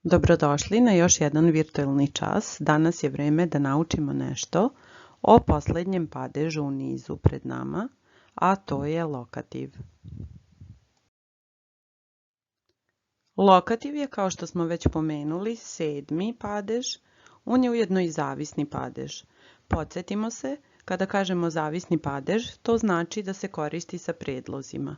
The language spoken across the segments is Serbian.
Dobrodošli na još jedan virtualni čas. Danas je vreme da naučimo nešto o posljednjem padežu u nizu pred nama, a to je lokativ. Lokativ je, kao što smo već pomenuli, 7. padež. On je ujedno i zavisni padež. Podsjetimo se, kada kažemo zavisni padež, to znači da se koristi sa predlozima.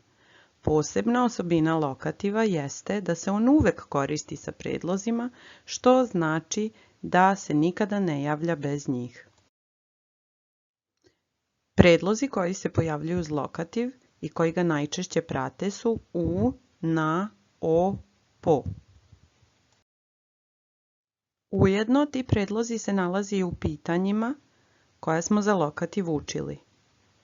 Posebna osobina lokativa jeste da se on uvek koristi sa predlozima, što znači da se nikada ne javlja bez njih. Predlozi koji se pojavljuju uz lokativ i koji ga najčešće prate su u, na, o, po. Ujedno ti predlozi se nalazi i u pitanjima koja smo za lokativ učili.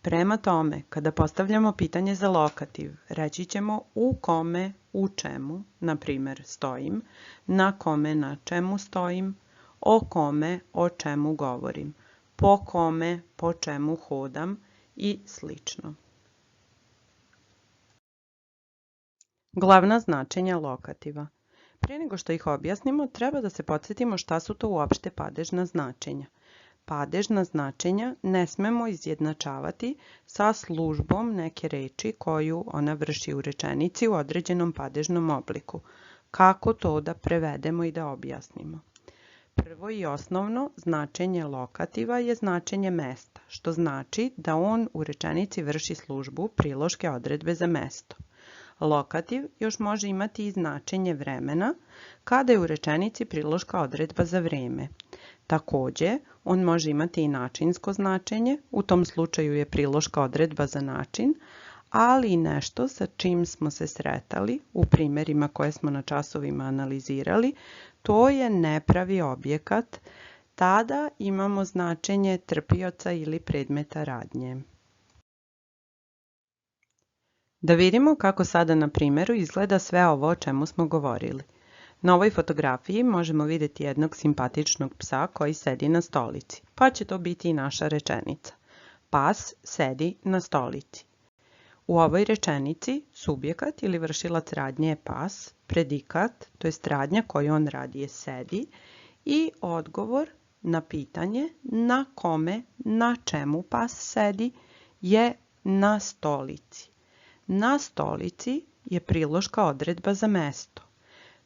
Prema tome, kada postavljamo pitanje za lokativ, reći ćemo u kome, u čemu, na primjer stojim, na kome, na čemu stojim, o kome, o čemu govorim, po kome, po čemu hodam i slično. Glavna značenja lokativa. Prije nego što ih objasnimo, treba da se podsjetimo šta su to uopšte padežna značenja. Padežna značenja ne smemo izjednačavati sa službom neke reči koju ona vrši u rečenici u određenom padežnom obliku. Kako to da prevedemo i da objasnimo? Prvo i osnovno značenje lokativa je značenje mesta, što znači da on u rečenici vrši službu priloške odredbe za mesto. Lokativ još može imati i značenje vremena kada je u rečenici priloška odredba za vreme. Također, on može imati i načinsko značenje, u tom slučaju je priloška odredba za način, ali i nešto sa čim smo se sretali u primjerima koje smo na časovima analizirali, to je nepravi objekat, tada imamo značenje trpioca ili predmeta radnje. Da vidimo kako sada na primjeru izgleda sve ovo o čemu smo govorili. Na ovoj fotografiji možemo vidjeti jednog simpatičnog psa koji sedi na stolici, pa će to biti i naša rečenica. Pas sedi na stolici. U ovoj rečenici subjekat ili vršilac radnje je pas, predikat, to jest radnja koju on radi je sedi i odgovor na pitanje na kome, na čemu pas sedi je na stolici. Na stolici je priloška odredba za mesto.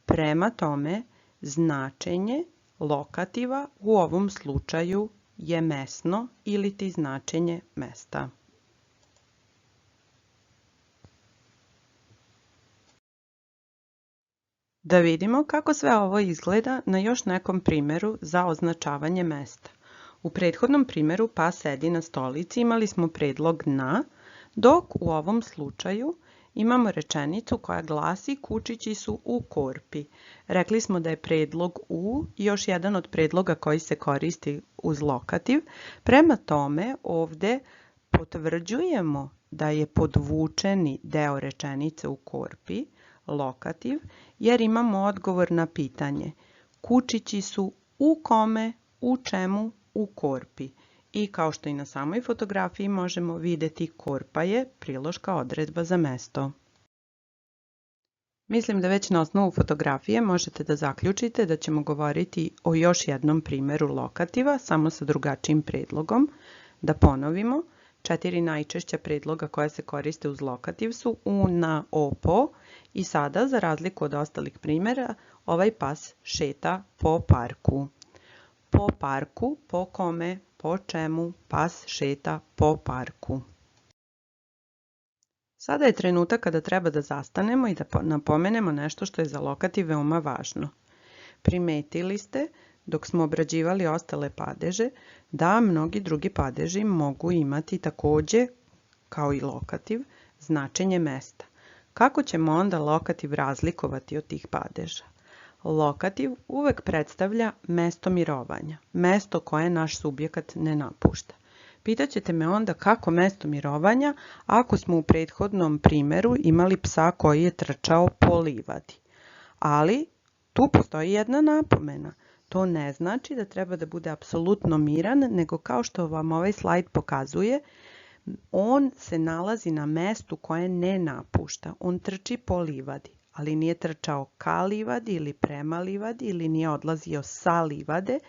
Prema tome, značenje lokativa u ovom slučaju je mesno ili ti značenje mesta. Da vidimo kako sve ovo izgleda na još nekom primjeru za označavanje mesta. U prethodnom primjeru pas sedi na stolici imali smo predlog na, dok u ovom slučaju imamo rečenicu koja glasi kučići su u korpi. Rekli smo da je predlog u još jedan od predloga koji se koristi uz lokativ. Prema tome ovdje potvrđujemo da je podvučeni deo rečenice u korpi, lokativ, jer imamo odgovor na pitanje. Kučići su u kome, u čemu, u korpi. I kao što i na samoj fotografiji možemo vidjeti, korpa je priloška odredba za mesto. Mislim da već na osnovu fotografije možete da zaključite da ćemo govoriti o još jednom primjeru lokativa, samo sa drugačijim predlogom. Da ponovimo, 4 najčešća predloga koja se koriste uz lokativ su u, na, o, po i sada, za razliku od ostalih primjera, ovaj pas šeta po parku. Po parku, po kome, po čemu, pas šeta po parku. Sada je trenutak kada treba da zastanemo i da napomenemo nešto što je za lokativ veoma važno. Primetili ste, dok smo obrađivali ostale padeže, da mnogi drugi padeži mogu imati također, kao i lokativ, značenje mesta. Kako ćemo onda lokativ razlikovati od tih padeža? Lokativ uvek predstavlja mesto mirovanja, mesto koje naš subjekat ne napušta. Pitaćete me onda kako mesto mirovanja ako smo u prethodnom primjeru imali psa koji je trčao po livadi. Ali tu postoji jedna napomena. To ne znači da treba da bude apsolutno miran, nego kao što vam ovaj slajd pokazuje, on se nalazi na mestu koje ne napušta. On trči po livadi. ali nije trčao ka livadi ili prema livadi ili nije odlazio sa livade,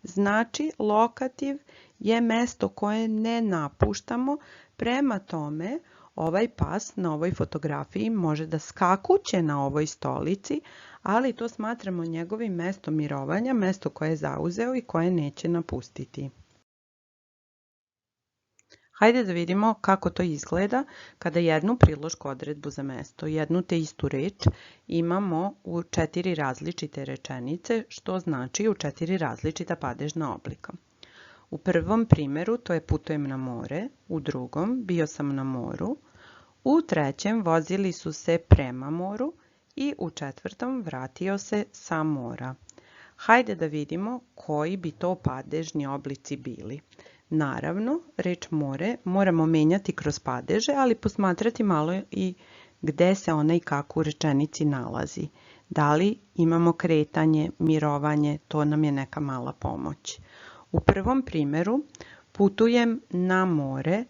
znači lokativ je mesto koje ne napuštamo. Prema tome, ovaj pas na ovoj fotografiji može da skakuće na ovoj stolici, ali to smatramo njegovim mestom mirovanja, mesto koje je zauzeo i koje neće napustiti. Hajde da vidimo kako to izgleda kada jednu prilošku odredbu za mesto, jednu te istu reč imamo u 4 različite rečenice, što znači u 4 različita padežna oblika. U prvom primjeru to je putujem na more, u drugom bio sam na moru, u trećem vozili su se prema moru i u četvrtom vratio se sa mora. Hajde da vidimo koji bi to padežni oblici bili. Naravno, reč more moramo menjati kroz padeže, ali posmatrati malo i gde se ona i kako u rečenici nalazi. Da li imamo kretanje, mirovanje, to nam je neka mala pomoć. U prvom primjeru putujem na more,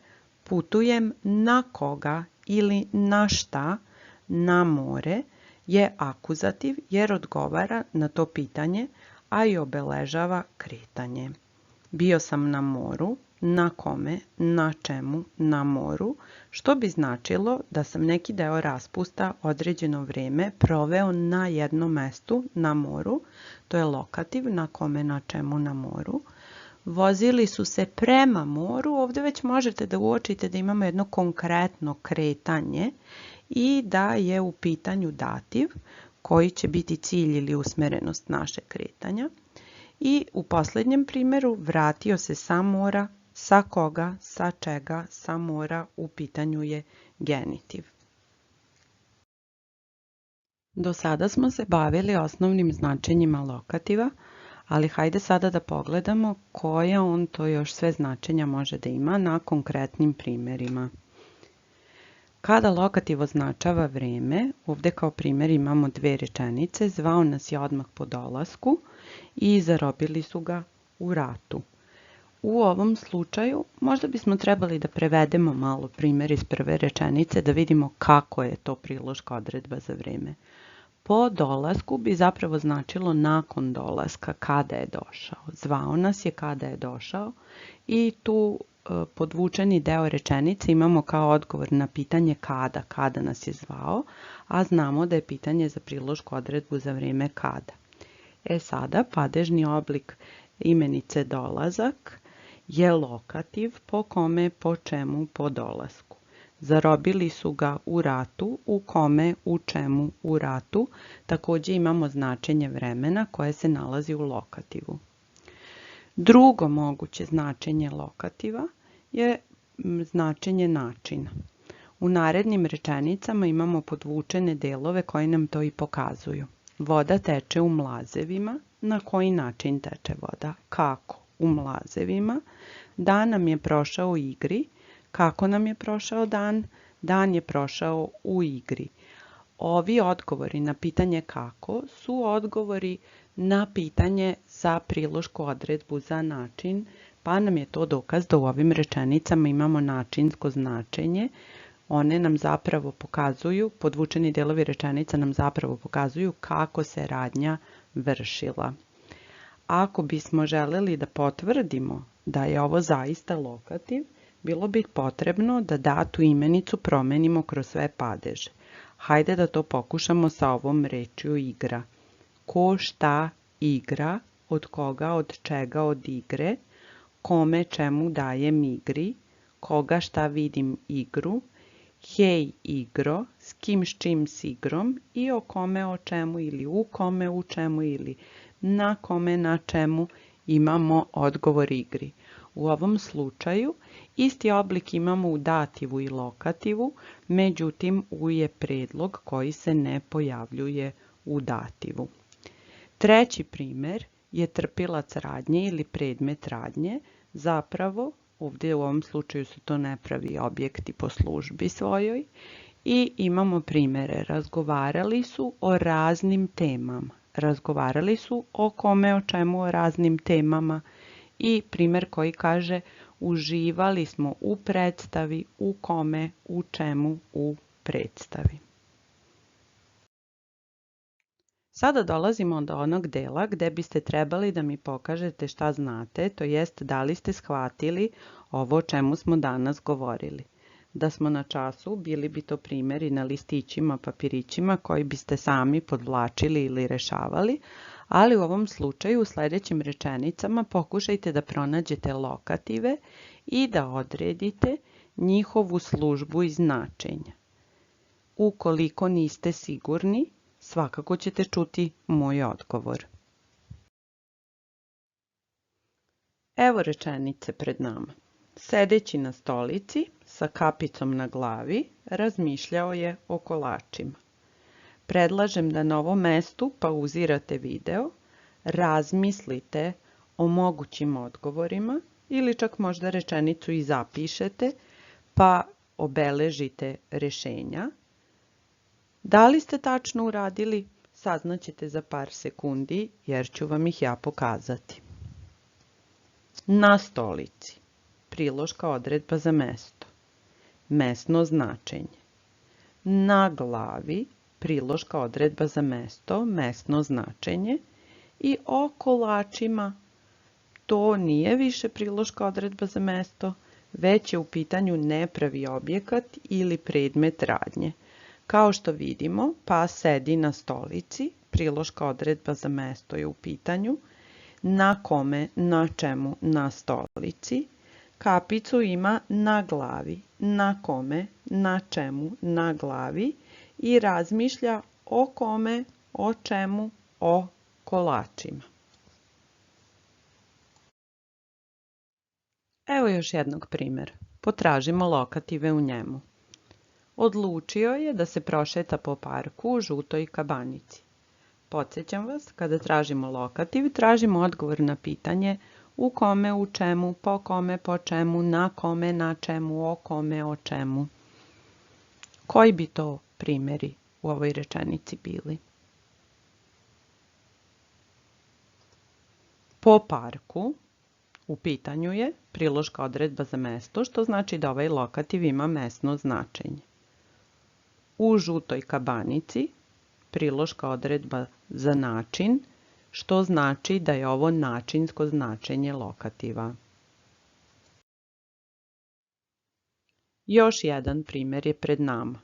putujem na koga ili na šta, na more je akuzativ jer odgovara na to pitanje, a i obeležava kretanje. Bio sam na moru, na kome, na čemu, na moru, što bi značilo da sam neki deo raspusta određeno vrijeme proveo na jednom mestu, na moru, to je lokativ, na kome, na čemu, na moru. Vozili su se prema moru, ovdje već možete da uočite da imamo jedno konkretno kretanje i da je u pitanju dativ koji će biti cilj ili usmerenost našeg kretanja. I u posljednjem primjeru vratio se sa mora, sa koga, sa čega, sa mora, u pitanju je genitiv. Do sada smo se bavili osnovnim značenjima lokativa, ali hajde sada da pogledamo koja on to još sve značenja može da ima na konkretnim primjerima. Kada lokativ označava vreme, ovdje kao primjer imamo dve rečenice, zvao nas je odmah po dolasku i zarobili su ga u ratu. U ovom slučaju možda bismo trebali da prevedemo malo primjer iz prve rečenice da vidimo kako je to priloška odredba za vreme. Po dolasku bi zapravo značilo nakon dolaska, kada je došao. Zvao nas je kada je došao i tu podvučeni deo rečenice imamo kao odgovor na pitanje kada nas je zvao, a znamo da je pitanje za prilošku odredbu za vrijeme kada. Sada padežni oblik imenice dolazak je lokativ po kome, po čemu, po dolasku. Zarobili su ga u ratu, u kome, u čemu, u ratu. Također imamo značenje vremena koje se nalazi u lokativu. Drugo moguće značenje lokativa je značenje načina. U narednim rečenicama imamo podvučene delove koji nam to i pokazuju. Voda teče u mlazevima. Na koji način teče voda? Kako? U mlazevima. Dan nam je prošao u igri. Kako nam je prošao dan? Dan je prošao u igri. Ovi odgovori na pitanje kako su odgovori na pitanje za prilošku odredbu za način, pa nam je to dokaz da u ovim rečenicama imamo načinsko značenje. One nam zapravo pokazuju, podvučeni delovi rečenica nam zapravo pokazuju kako se radnja vršila. Ako bismo želeli da potvrdimo da je ovo zaista lokativ, bilo bi potrebno da datu imenicu promenimo kroz sve padeže. Hajde da to pokušamo sa ovom rečju igra. Ko šta igra, od koga, od čega, od igre, kome čemu dajem igri, koga šta vidim igru, hej igro, s kim s čim s igrom i o kome o čemu ili u kome u čemu ili na kome na čemu imamo odgovor igri. U ovom slučaju isti oblik imamo u dativu i lokativu, međutim u je predlog koji se ne pojavljuje u dativu. Treći primjer je trpilac radnje ili predmet radnje. Zapravo, ovdje u ovom slučaju su to nepravi objekti po službi svojoj i imamo primjere. Razgovarali su o raznim temama. Razgovarali su o kome, o čemu, o raznim temama i primjer koji kaže uživali smo u predstavi, u kome, u čemu, u predstavi. Sada dolazimo do onog dela gde biste trebali da mi pokažete šta znate, to jest da li ste shvatili ovo o čemu smo danas govorili. Da smo na času, bili bi to primjeri na listićima, papirićima koji biste sami podvlačili ili rešavali, ali u ovom slučaju u sljedećim rečenicama pokušajte da pronađete lokative i da odredite njihovu službu i značenja. Ukoliko niste sigurni, svakako ćete čuti moj odgovor. Evo rečenice pred nama. Sedeći na stolici, sa kapicom na glavi, razmišljao je o kolačima. Predlažem da na ovom mestu pauzirate video, razmislite o mogućim odgovorima ili čak možda rečenicu i zapišete, pa obeležite rešenja. Da li ste tačno uradili, saznaćete za par sekundi jer ću vam ih ja pokazati. Na stolici. Priloška odredba za mesto. Mesno značenje. Na glavi. Priloška odredba za mesto, mesno značenje. I o kolačima. To nije više priloška odredba za mesto, već je u pitanju nepravi objekat ili predmet radnje. Kao što vidimo, pas sedi na stolici, priloška odredba za mesto je u pitanju, na kome, na čemu, na stolici, kapicu ima na glavi, na kome, na čemu, na glavi i razmišlja o kome, o čemu, o kolačima. Evo još jednog primjera. Potražimo lokative u njemu. Odlučio je da se prošeta po parku u žutoj kabanici. Podsjećam vas, kada tražimo lokativ, tražimo odgovor na pitanje u kome, u čemu, po kome, po čemu, na kome, na čemu, o kome, o čemu. Koji bi to primjeri u ovoj rečenici bili? Po parku, u pitanju je priloška odredba za mesto, što znači da ovaj lokativ ima mesno značenje. U žutoj kabanici, priloška odredba za način, što znači da je ovo načinsko značenje lokativa. Još jedan primjer je pred nama.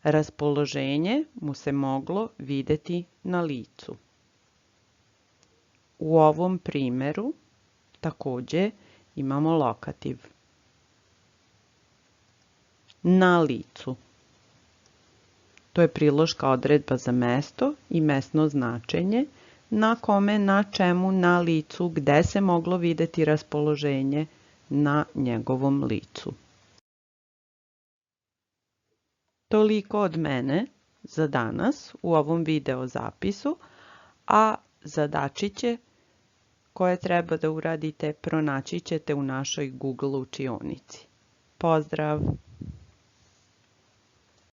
Raspoloženje mu se moglo videti na licu. U ovom primjeru također imamo lokativ. Na licu. To je priloška odredba za mesto i mesno značenje, na kome, na čemu, na licu, gde se moglo videti raspoloženje na njegovom licu. Toliko od mene za danas u ovom video zapisu, a zadačiće koje treba da uradite pronaći ćete u našoj Google učionici. Pozdrav!